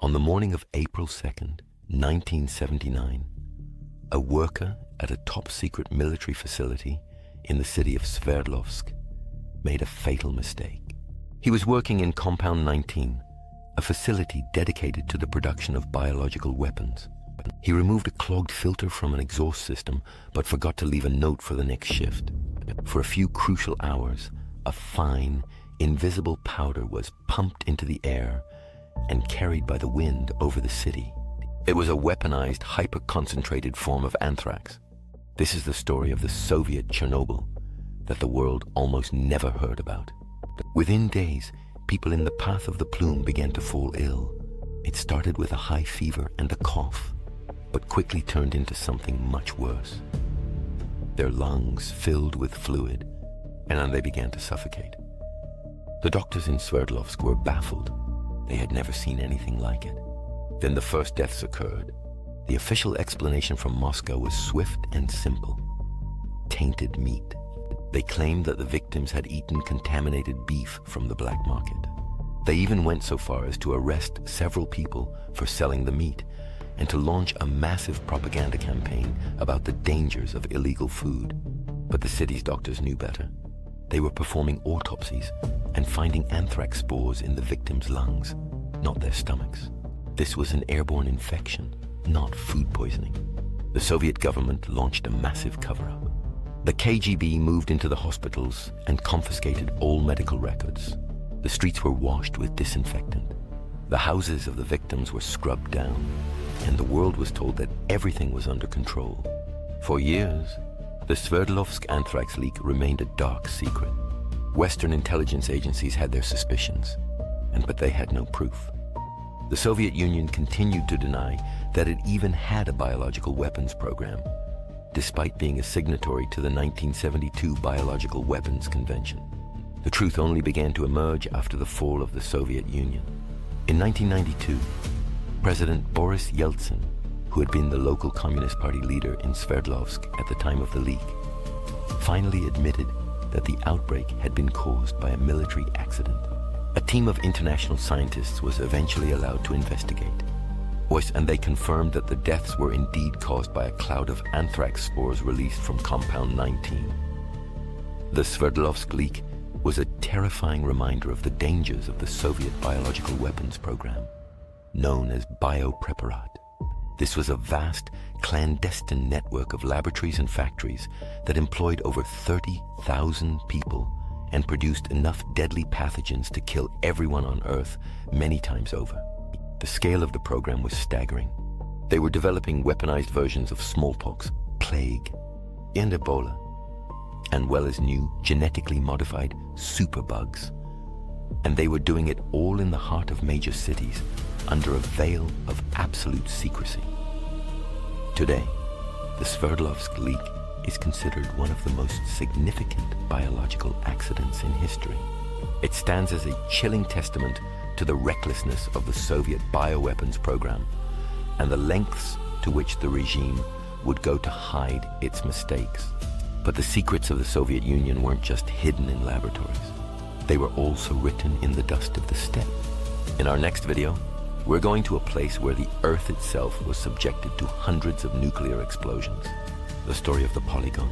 On the morning of April 2nd, 1979, a worker at a top-secret military facility in the city of Sverdlovsk made a fatal mistake. He was working in Compound 19, a facility dedicated to the production of biological weapons. He removed a clogged filter from an exhaust system, but forgot to leave a note for the next shift. For a few crucial hours, a fine, invisible powder was pumped into the air and carried by the wind over the city. It was a weaponized, hyper-concentrated form of anthrax. This is the story of the Soviet Chernobyl that the world almost never heard about. Within days, people in the path of the plume began to fall ill. It started with a high fever and a cough, but quickly turned into something much worse. Their lungs filled with fluid, and then they began to suffocate. The doctors in Sverdlovsk were baffled. They had never seen anything like it. Then the first deaths occurred. The official explanation from Moscow was swift and simple: tainted meat. They claimed that the victims had eaten contaminated beef from the black market. They even went so far as to arrest several people for selling the meat and to launch a massive propaganda campaign about the dangers of illegal food. But the city's doctors knew better. They were performing autopsies and finding anthrax spores in the victims' lungs, not their stomachs. This was an airborne infection, not food poisoning. The Soviet government launched a massive cover-up. The KGB moved into the hospitals and confiscated all medical records. The streets were washed with disinfectant. The houses of the victims were scrubbed down, and the world was told that everything was under control. For years, the Sverdlovsk Anthrax leak remained a dark secret. Western intelligence agencies had their suspicions, but they had no proof. The Soviet Union continued to deny that it even had a biological weapons program, despite being a signatory to the 1972 Biological Weapons Convention. The truth only began to emerge after the fall of the Soviet Union. In 1992, President Boris Yeltsin, who had been the local Communist Party leader in Sverdlovsk at the time of the leak, finally admitted that the outbreak had been caused by a military accident. A team of international scientists was eventually allowed to investigate, and they confirmed that the deaths were indeed caused by a cloud of anthrax spores released from Compound 19. The Sverdlovsk leak was a terrifying reminder of the dangers of the Soviet biological weapons program, known as Biopreparat. This was a vast, clandestine network of laboratories and factories that employed over 30,000 people and produced enough deadly pathogens to kill everyone on Earth many times over. The scale of the program was staggering. They were developing weaponized versions of smallpox, plague, and Ebola, and well as new, genetically modified superbugs. And they were doing it all in the heart of major cities, under a veil of absolute secrecy. Today, the Sverdlovsk leak is considered one of the most significant biological accidents in history. It stands as a chilling testament to the recklessness of the Soviet bioweapons program and the lengths to which the regime would go to hide its mistakes. But the secrets of the Soviet Union weren't just hidden in laboratories. They were also written in the dust of the steppe. In our next video, we're going to a place where the Earth itself was subjected to hundreds of nuclear explosions. The story of the polygon.